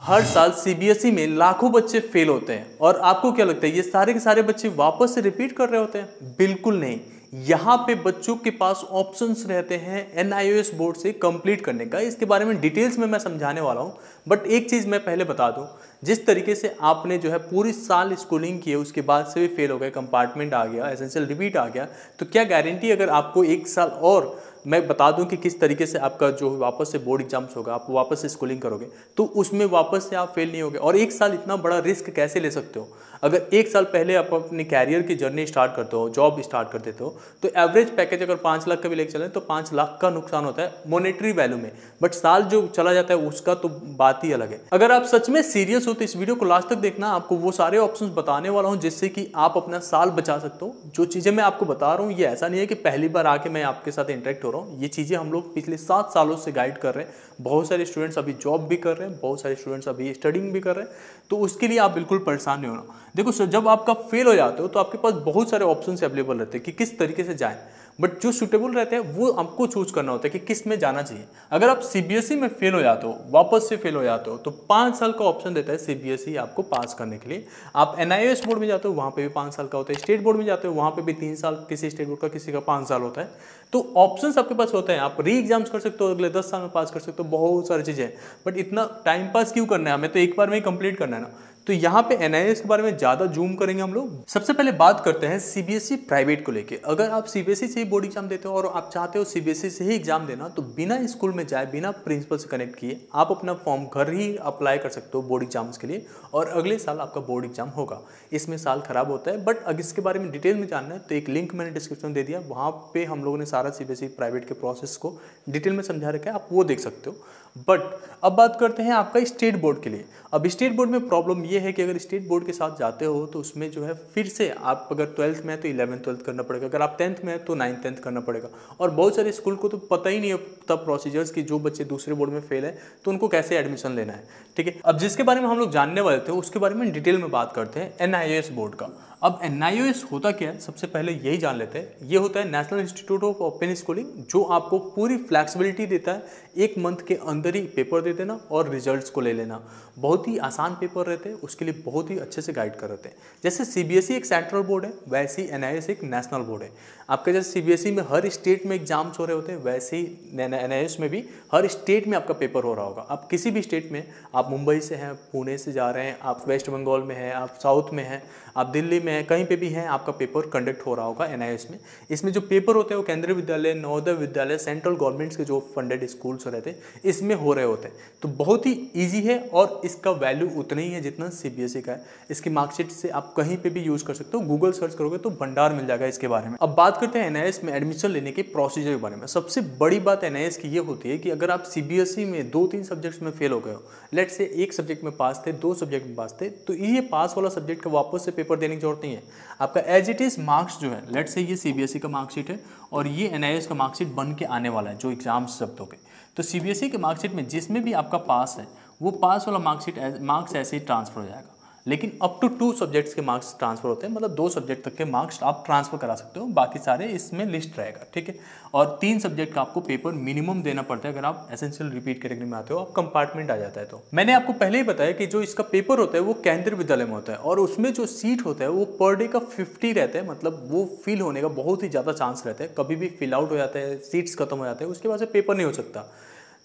हर साल सीबीएसई में लाखों बच्चे फेल होते हैं और आपको क्या लगता है ये सारे के सारे बच्चे वापस से रिपीट कर रहे होते हैं? बिल्कुल नहीं। यहाँ पे बच्चों के पास ऑप्शंस रहते हैं एनआईओएस बोर्ड से कंप्लीट करने का। इसके बारे में डिटेल्स में मैं समझाने वाला हूँ, बट एक चीज़ मैं पहले बता दूँ, जिस तरीके से आपने जो है पूरी साल स्कूलिंग की है उसके बाद से भी फेल हो गए, कंपार्टमेंट आ गया, एसेंशियल रिपीट आ गया, तो क्या गारंटी अगर आपको एक साल और मैं बता दूं कि किस तरीके से आपका जो वापस से बोर्ड एग्जाम्स होगा, आप वापस से स्कूलिंग करोगे तो उसमें वापस से आप फेल नहीं होगे। और एक साल इतना बड़ा रिस्क कैसे ले सकते हो? अगर एक साल पहले आप अपने कैरियर की जर्नी स्टार्ट करते हो, जॉब स्टार्ट कर देते हो, तो एवरेज पैकेज अगर 5 लाख का भी लेकर चले तो 5 लाख का नुकसान होता है मॉनेटरी वैल्यू में, बट साल जो चला जाता है उसका तो बात ही अलग है। अगर आप सच में सीरियस हो तो इस वीडियो को लास्ट तक देखना, आपको वो सारे ऑप्शंस बताने वाला हूँ जिससे कि आप अपना साल बचा सकते हो। जो चीज़ें मैं आपको बता रहा हूँ ये ऐसा नहीं है कि पहली बार आके मैं आपके साथ इंटरेक्ट हो रहा हूँ, ये चीज़ें हम लोग पिछले 7 सालों से गाइड कर रहे हैं। बहुत सारे स्टूडेंट्स अभी जॉब भी कर रहे हैं, बहुत सारे स्टूडेंट्स अभी स्टडिंग भी कर रहे हैं, तो उसके लिए आप बिल्कुल परेशान नहीं होना। देखो सर, जब आपका फेल हो जाते हो तो आपके पास बहुत सारे ऑप्शंस अवेलेबल रहते हैं कि किस तरीके से जाएं, बट जो सूटेबल रहते हैं वो आपको चूज करना होता है कि किस में जाना चाहिए। अगर आप सीबीएसई में फेल हो जाते हो, वापस से फेल हो जाते हो, तो 5 साल का ऑप्शन देता है सीबीएसई आपको पास करने के लिए। आप एनआईओएस बोर्ड में जाते हो, वहाँ पे भी 5 साल का होता है। स्टेट बोर्ड में जाते हो, वहाँ पे भी 3 साल, किसी स्टेट बोर्ड का किसी का 5 साल होता है। तो ऑप्शंस आपके पास होते हैं, आप री एग्जाम्स कर सकते हो, अगले 10 साल में पास कर सकते हो, बहुत सारी चीज़ें हैं। बट इतना टाइम पास क्यों करना है? हमें तो एक बार में ही कंप्लीट करना है ना। तो यहाँ पे एनआईओएस के बारे में ज़्यादा जूम करेंगे हम लोग। सबसे पहले बात करते हैं सीबीएसई प्राइवेट को लेके। अगर आप सीबीएसई से ही बोर्ड एग्जाम देते हो और आप चाहते हो सीबीएसई से ही एग्जाम देना, तो बिना स्कूल में जाए, बिना प्रिंसिपल से कनेक्ट किए आप अपना फॉर्म घर ही अप्लाई कर सकते हो बोर्ड एग्जाम्स के लिए, और अगले साल आपका बोर्ड एग्जाम होगा। इसमें साल खराब होता है, बट अगर इसके बारे में डिटेल में जानना है तो एक लिंक मैंने डिस्क्रिप्शन दे दिया, वहाँ पे हम लोगों ने सारा सीबीएसई प्राइवेट के प्रोसेस को डिटेल में समझा रखा है, आप वो देख सकते हो। बट अब बात करते हैं आपका स्टेट बोर्ड के लिए। अब स्टेट बोर्ड में प्रॉब्लम ये है कि अगर स्टेट बोर्ड के साथ जाते हो तो उसमें जो है फिर से आप अगर 12th में है तो 11th 12th करना पड़ेगा, अगर आप 10th में है तो 9th 10th करना पड़ेगा। और बहुत सारे स्कूल को तो पता ही नहीं होता प्रोसीजर्स की, जो बच्चे दूसरे बोर्ड में फेल है तो उनको कैसे एडमिशन लेना है। ठीक है, अब जिसके बारे में हम लोग जानने वाले थे उसके बारे में डिटेल में बात करते हैं, एनआईओएस बोर्ड का। अब एनआईओएस होता क्या है, सबसे पहले यही जान लेते हैं। ये होता है national institute of open schooling, जो आपको पूरी फ्लैक्सिबिलिटी देता है, 1 मंथ के अंदर ही पेपर दे देना और रिजल्ट्स को ले लेना। बहुत ही आसान पेपर रहते हैं, उसके लिए बहुत ही अच्छे से गाइड कर रहते हैं। जैसे सीबीएसई एक सेंट्रल बोर्ड है, वैसे ही एनआईओएस एक नेशनल बोर्ड है। आपका जैसे सीबीएसई में हर स्टेट में एग्जाम्स हो रहे होते हैं, वैसे ही एनआईओएस में भी हर स्टेट में आपका पेपर हो रहा होगा। आप किसी भी स्टेट में, आप मुंबई से हैं, पुणे से जा रहे हैं, आप वेस्ट बंगाल में हैं, आप साउथ में हैं, आप दिल्ली में हैं, कहीं पे भी हैं, आपका पेपर कंडक्ट हो रहा होगा एनआईओएस में। इसमें जो पेपर होते हैं वो केंद्रीय विद्यालय, नवोदय विद्यालय, सेंट्रल गवर्नमेंट्स के जो फंडेड स्कूल्स रहते हैं इसमें हो रहे होते हैं। तो बहुत ही ईजी है और इसका वैल्यू उतना ही है जितना सीबीएसई का है। इसकी मार्कशीट से आप कहीं पे भी यूज कर सकते हो, गूगल सर्च करोगे तो भंडार मिल जाएगा इसके बारे में। अब बात करते हैं एनआईओएस में एडमिशन लेने के प्रोसीजर के बारे में। सबसे बड़ी बात एनआईओएस की ये होती है कि अगर आप सीबीएसई में 2-3 सब्जेक्ट्स में फेल हो गए हो, लेट से एक सब्जेक्ट में पास थे, 2 सब्जेक्ट में पास थे, तो ये पास वाला सब्जेक्ट का वापस से पेपर देने की जरूरत नहीं है। आपका एज इट इज मार्क्स जो है, लेट से ये सीबीएसई का मार्कशीट है और ये एनआईओएस का मार्कशीट बन के आने वाला है, जो एग्जाम्स सब दोगे। तो सीबीएसई के मार्कशीट में जिसमें भी आपका पास है, वो पास वाला मार्क्स ऐसे ही ट्रांसफर हो जाएगा। लेकिन अप टू 2 सब्जेक्ट्स के मार्क्स ट्रांसफर होते हैं, मतलब 2 सब्जेक्ट तक के मार्क्स आप ट्रांसफर करा सकते हो, बाकी सारे इसमें लिस्ट रहेगा। ठीक है, और 3 सब्जेक्ट का आपको पेपर मिनिमम देना पड़ता है। अगर आप एसेंशियल रिपीट कैटेगरी में आते हो, आप कंपार्टमेंट आ जाता है। तो मैंने आपको पहले ही बताया कि जो इसका पेपर होता है वो केंद्रीय विद्यालय में होता है, और उसमें जो सीट होता है वो पर डे का 50 रहता है, मतलब वो फिल होने का बहुत ही ज़्यादा चांस रहता है। कभी भी फिल आउट हो जाता है, सीट्स खत्म हो जाते हैं, उसके बाद से पेपर नहीं हो सकता।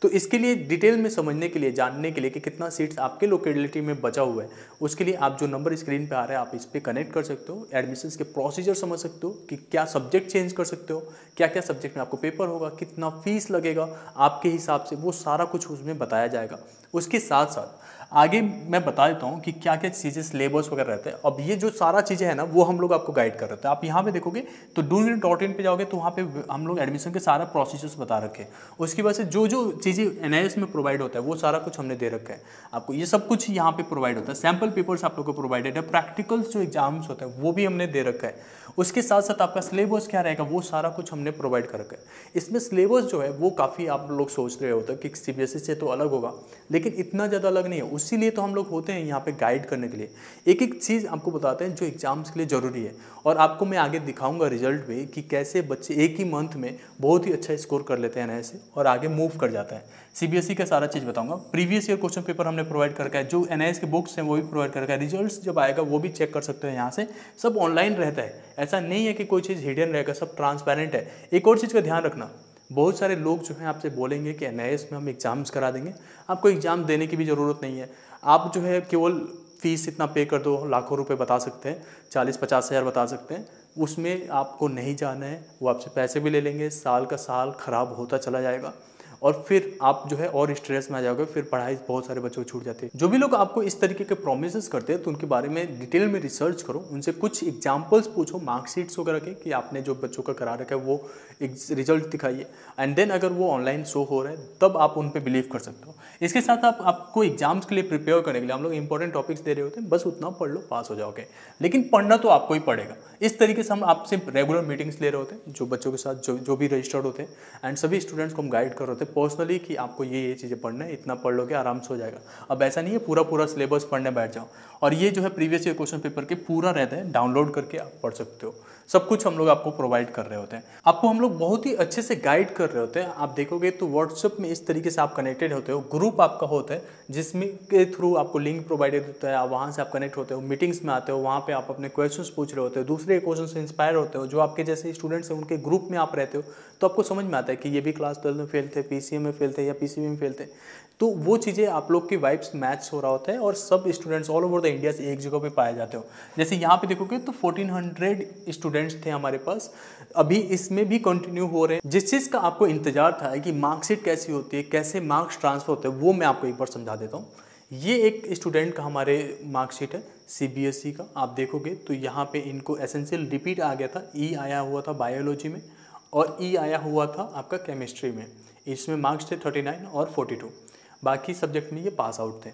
तो इसके लिए डिटेल में समझने के लिए, जानने के लिए कि कितना सीट्स आपके लोकेलिटी में बचा हुआ है, उसके लिए आप जो नंबर स्क्रीन पे आ रहा है आप इस पर कनेक्ट कर सकते हो। एडमिशन्स के प्रोसीजर समझ सकते हो कि क्या सब्जेक्ट चेंज कर सकते हो, क्या क्या सब्जेक्ट में आपको पेपर होगा, कितना फीस लगेगा आपके हिसाब से, वो सारा कुछ उसमें बताया जाएगा। उसके साथ साथ आगे मैं बता देता हूँ कि क्या क्या चीज़ें सिलेबस वगैरह रहते हैं। अब ये जो सारा चीज़ें हैं ना, वो हम लोग आपको गाइड कर रहे थे। आप यहाँ पे देखोगे तो doing.in पे जाओगे तो वहाँ पे हम लोग एडमिशन के सारा प्रोसीजर्स बता रखे हैं। उसकी वजह से जो जो चीज़ें एनआईओएस में प्रोवाइड होता है वो सारा कुछ हमने दे रखा है आपको। ये सब कुछ यहाँ पे प्रोवाइड होता है। सैम्पल पेपर्स आप लोग को प्रोवाइडेड है, प्रैक्टिकल्स जो एग्जाम्स होते हैं वो भी हमने दे रखा है। उसके साथ साथ आपका सिलेबस क्या रहेगा वो सारा कुछ हमने प्रोवाइड कर रखा है। इसमें सिलेबस जो है वो काफ़ी आप लोग सोच रहे होते हैं कि सीबीएसई से तो अलग होगा, लेकिन इतना ज़्यादा अलग नहीं है। उसी लिए तो हम लोग होते हैं यहाँ पे गाइड करने के लिए। एक एक चीज़ आपको बताते हैं जो एग्जाम्स के लिए ज़रूरी है, और आपको मैं आगे दिखाऊंगा रिजल्ट में कि कैसे बच्चे एक ही मंथ में बहुत ही अच्छा स्कोर कर लेते हैं एनआईएस से और आगे मूव कर जाता है। सीबीएसई का सारा चीज़ बताऊंगा। प्रीवियस ईयर क्वेश्चन पेपर हमने प्रोवाइड करके है, जो एनआईएस के बुक्स हैं वो भी प्रोवाइड करके है। रिजल्ट्स जब आएगा वो भी चेक कर सकते हैं यहाँ से, सब ऑनलाइन रहता है। ऐसा नहीं है कि कोई चीज़ हिडन रहेगा, सब ट्रांसपेरेंट है। एक और चीज़ का ध्यान रखना, बहुत सारे लोग जो हैं आपसे बोलेंगे कि एनआईएस में हम एग्ज़ाम्स करा देंगे, आपको एग्ज़ाम देने की भी ज़रूरत नहीं है। आप जो है केवल फीस इतना पे कर दो, लाखों रुपए बता सकते हैं, 40-50 हज़ार बता सकते हैं, उसमें आपको नहीं जाना है। वो आपसे पैसे भी ले लेंगे, साल का साल ख़राब होता चला जाएगा और फिर आप जो है और स्ट्रेस में आ जाओगे, फिर पढ़ाई बहुत सारे बच्चों को छूट जाती है। जो भी लोग आपको इस तरीके के प्रोमिसेस करते हैं तो उनके बारे में डिटेल में रिसर्च करो, उनसे कुछ एग्जांपल्स पूछो, मार्कशीट्स वगैरह के कि आपने जो बच्चों का करा रखा है वो रिजल्ट दिखाइए, एंड देन अगर वो ऑनलाइन शो हो रहा है तब आप उन पर बिलीव कर सकते हो। इसके साथ आपको एग्जाम्स के लिए प्रिपेयर करने के लिए हम लोग इंपॉर्टेंट टॉपिक्स दे रहे होते हैं, बस उतना पढ़ लो, पास हो जाओगे। लेकिन पढ़ना तो आपको ही पड़ेगा। इस तरीके से हम आपसे रेगुलर मीटिंग्स ले रहे होते हैं जो बच्चों के साथ जो भी रजिस्टर्ड होते हैं, एंड सभी स्टूडेंट्स को हम गाइड कर रहे होते हैं पर्सनली कि आपको ये चीज़ें पढ़ना है, इतना पढ़ लोगे आराम से हो जाएगा। अब ऐसा नहीं है पूरा सिलेबस पढ़ने बैठ जाओ, और ये जो है प्रीवियस ईयर क्वेश्चन पेपर के पूरा रहता है, डाउनलोड करके आप पढ़ सकते हो। सब कुछ हम लोग आपको प्रोवाइड कर रहे होते हैं, आपको हम लोग बहुत ही अच्छे से गाइड कर रहे होते हैं। आप देखोगे तो व्हाट्सएप में इस तरीके से आप कनेक्टेड होते हो, ग्रुप आपका होता है जिसमें के थ्रू आपको लिंक प्रोवाइडेड होता है, आप वहाँ से आप कनेक्ट होते हो, मीटिंग्स में आते हो, वहाँ पे आप अपने क्वेश्चंस पूछ रहे होते हो, दूसरे क्वेश्चन से इंस्पायर होते हो, जो आपके जैसे स्टूडेंट्स हैं उनके ग्रुप में आप रहते हो, तो आपको समझ में आता है कि ये भी क्लास 12 में फेल थे, पीसीएम में फेल थे या पीसीबी में फेल थे। तो वो चीज़ें आप लोग की वाइब्स मैच हो रहा होता है और सब students all over the India से एक जगह पे पाए जाते हो। जैसे यहाँ पे देखोगे तो 1400 स्टूडेंट्स थे हमारे पास, अभी इसमें भी कंटिन्यू हो रहे हैं। जिस चीज़ का आपको इंतजार था कि मार्कशीट कैसी होती है, कैसे मार्क्स ट्रांसफर होते हैं, वो मैं आपको एक बार समझा देता हूँ। ये एक स्टूडेंट का हमारे मार्कशीट है सीबीएसई का। आप देखोगे तो यहाँ पे इनको एसेंशियल रिपीट आ गया था, ई आया हुआ था बायोलॉजी में और ई आया हुआ था आपका केमिस्ट्री में। इसमें मार्क्स थे 39 और 42, बाकी सब्जेक्ट में ये पास आउट थे।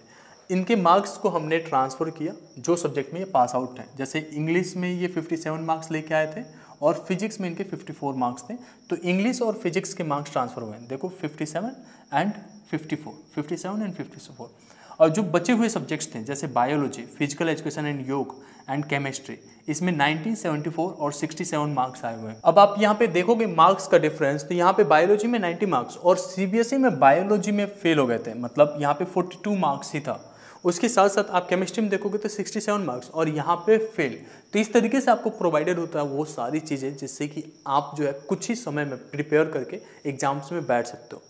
इनके मार्क्स को हमने ट्रांसफ़र किया जो सब्जेक्ट में ये पास आउट हैं। जैसे इंग्लिश में ये 57 मार्क्स लेके आए थे और फिजिक्स में इनके 54 मार्क्स थे, तो इंग्लिश और फिजिक्स के मार्क्स ट्रांसफ़र हुए हैं। देखो 57 एंड 54, 57 एंड 54। और जो बचे हुए सब्जेक्ट्स थे जैसे बायोलॉजी, फिजिकल एजुकेशन एंड योग एंड केमिस्ट्री, इसमें 90, 74 और 67 मार्क्स आए हुए हैं। अब आप यहाँ पे देखोगे मार्क्स का डिफरेंस, तो यहाँ पे बायोलॉजी में 90 मार्क्स और सीबीएसई में बायोलॉजी में फेल हो गए थे, मतलब यहाँ पे 42 मार्क्स ही था। उसके साथ साथ आप केमिस्ट्री में देखोगे तो 67 मार्क्स और यहाँ पे फेल। तो इस तरीके से आपको प्रोवाइडेड होता है वो सारी चीज़ें जिससे कि आप जो है कुछ ही समय में प्रिपेयर करके एग्जाम्स में बैठ सकते हो।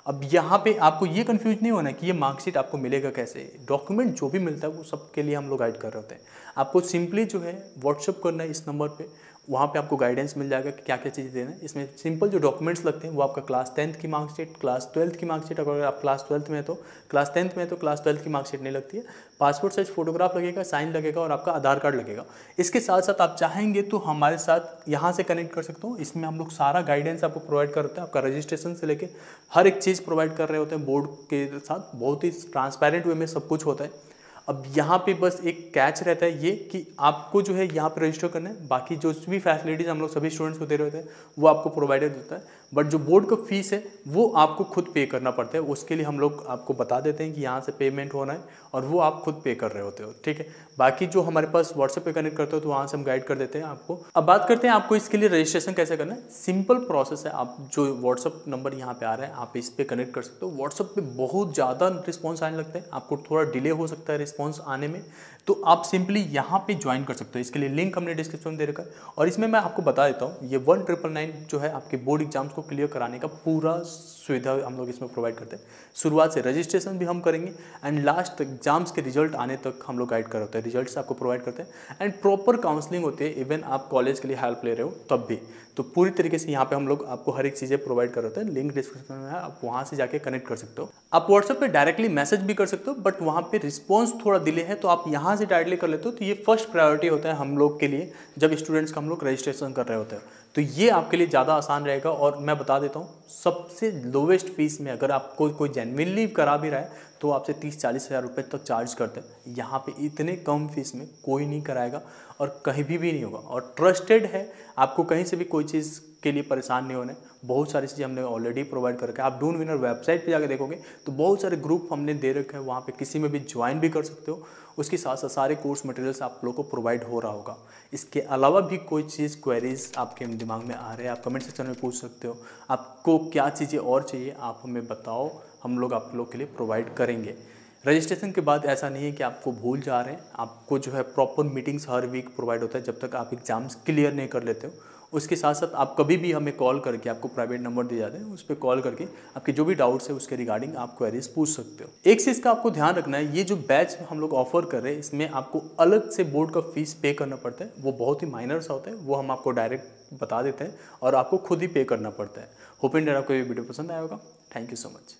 अब यहाँ पे आपको ये कंफ्यूज नहीं होना कि ये मार्कशीट आपको मिलेगा कैसे। डॉक्यूमेंट जो भी मिलता है वो सब के लिए हम लोग गाइड कर रहे होते हैं। आपको सिंपली जो है व्हाट्सअप करना है इस नंबर पे, वहाँ पे आपको गाइडेंस मिल जाएगा कि क्या क्या चीज़ें देना है। इसमें सिंपल जो डॉक्यूमेंट्स लगते हैं वो आपका क्लास 10th की मार्कशीट, क्लास 12th की मार्कशीट, अगर आप क्लास 12th में है तो क्लास 10th में है तो क्लास 12th की मार्कशीट नहीं लगती है। पासपोर्ट साइज फोटोग्राफ लगेगा, साइन लगेगा और आपका आधार कार्ड लगेगा। इसके साथ साथ आप चाहेंगे तो हमारे साथ यहाँ से कनेक्ट कर सकते हो। इसमें हम लोग सारा गाइडेंस आपको प्रोवाइड कर होता है, आपका रजिस्ट्रेशन से लेके हर एक चीज़ प्रोवाइड कर रहे होते हैं बोर्ड के साथ। बहुत ही ट्रांसपेरेंट वे में सब कुछ होता है। अब यहाँ पे बस एक कैच रहता है ये कि आपको जो है यहाँ पे रजिस्टर करना है, बाकी जो भी फैसिलिटीज़ हम लोग सभी स्टूडेंट्स को दे रहे होते हैं वो आपको प्रोवाइडेड होता है। बट जो बोर्ड का फीस है वो आपको खुद पे करना पड़ता है। उसके लिए हम लोग आपको बता देते हैं कि यहाँ से पेमेंट होना है और वो आप खुद पे कर रहे होते हो, ठीक है। बाकी जो हमारे पास व्हाट्सएप पे कनेक्ट करते हो तो वहाँ से हम गाइड कर देते हैं आपको। अब बात करते हैं आपको इसके लिए रजिस्ट्रेशन कैसे करना है। सिंपल प्रोसेस है, आप जो व्हाट्सअप नंबर यहाँ पे आ रहा है आप इस पर कनेक्ट कर सकते हो। व्हाट्सअप पे बहुत ज़्यादा रिस्पॉन्स आने लगता है, आपको थोड़ा डिले हो सकता है रिस्पॉन्स आने में, तो आप सिंपली यहाँ पे ज्वाइन कर सकते हो। इसके लिए लिंक हमने डिस्क्रिप्शन में दे रखा है और इसमें मैं आपको बता देता हूँ ये 1999 जो है आपके बोर्ड एग्जाम्स को क्लियर कराने का पूरा सुविधा हम लोग इसमें प्रोवाइड करते हैं। शुरुआत से रजिस्ट्रेशन भी हम करेंगे एंड लास्ट एग्जाम्स के रिजल्ट आने तक हम लोग गाइड कर होते हैं, रिजल्ट्स आपको प्रोवाइड करते हैं एंड प्रॉपर काउंसलिंग होती है। इवन आप कॉलेज के लिए हेल्प ले रहे हो तब भी, तो पूरी तरीके से यहाँ पे हम लोग आपको हर एक चीज़ें प्रोवाइड कर होते हैं। लिंक डिस्क्रिप्शन में है, आप वहाँ से जाके कनेक्ट कर सकते हो। आप व्हाट्सएप पे डायरेक्टली मैसेज भी कर सकते हो, बट वहाँ पे रिस्पॉन्स थोड़ा डिले है, तो आप यहाँ से डायरेक्टली कर लेते हो। तो ये फर्स्ट प्रायोरिटी होता है हम लोग के लिए जब स्टूडेंट्स का हम लोग रजिस्ट्रेशन कर रहे होते हैं, तो ये आपके लिए ज़्यादा आसान रहेगा। और मैं बता देता हूँ सबसे लोवेस्ट फीस में अगर आपको कोई जेन्युइनली करा भी रहा है तो आपसे 30-40 हज़ार रुपये तक चार्ज करते हैं। यहाँ पे इतने कम फीस में कोई नहीं कराएगा और कहीं भी नहीं होगा, और ट्रस्टेड है। आपको कहीं से भी कोई चीज़ उसके लिए परेशान नहीं होने, बहुत सारी चीज़ें हमने ऑलरेडी प्रोवाइड करके, आप डून विनर वेबसाइट पे जाकर देखोगे तो बहुत सारे ग्रुप हमने दे रखे हैं, वहाँ पे किसी में भी ज्वाइन भी कर सकते हो। उसके साथ साथ सारे कोर्स मटेरियल्स आप लोगों को प्रोवाइड हो रहा होगा। इसके अलावा भी कोई चीज़ क्वेरीज आपके दिमाग में आ रहे हैं, आप कमेंट सेक्शन में पूछ सकते हो। आपको क्या चीज़ें और चाहिए आप हमें बताओ, हम लोग आप लोग के लिए प्रोवाइड करेंगे। रजिस्ट्रेशन के बाद ऐसा नहीं है कि आपको भूल जा रहे हैं, आपको जो है प्रॉपर मीटिंग्स हर वीक प्रोवाइड होता है जब तक आप एग्जाम्स क्लियर नहीं कर लेते हो। उसके साथ साथ आप कभी भी हमें कॉल करके, आपको प्राइवेट नंबर दिए जाते हैं, उस पर कॉल करके आपके जो भी डाउट्स है उसके रिगार्डिंग आप क्वेरीज पूछ सकते हो। एक चीज़ का आपको ध्यान रखना है, ये जो बैच हम लोग ऑफर कर रहे हैं इसमें आपको अलग से बोर्ड का फीस पे करना पड़ता है, वो बहुत ही माइनर सा होता है, वो हम आपको डायरेक्ट बता देते हैं और आपको खुद ही पे करना पड़ता है। होप एंड आपको ये वीडियो पसंद आया होगा। Thank you so much.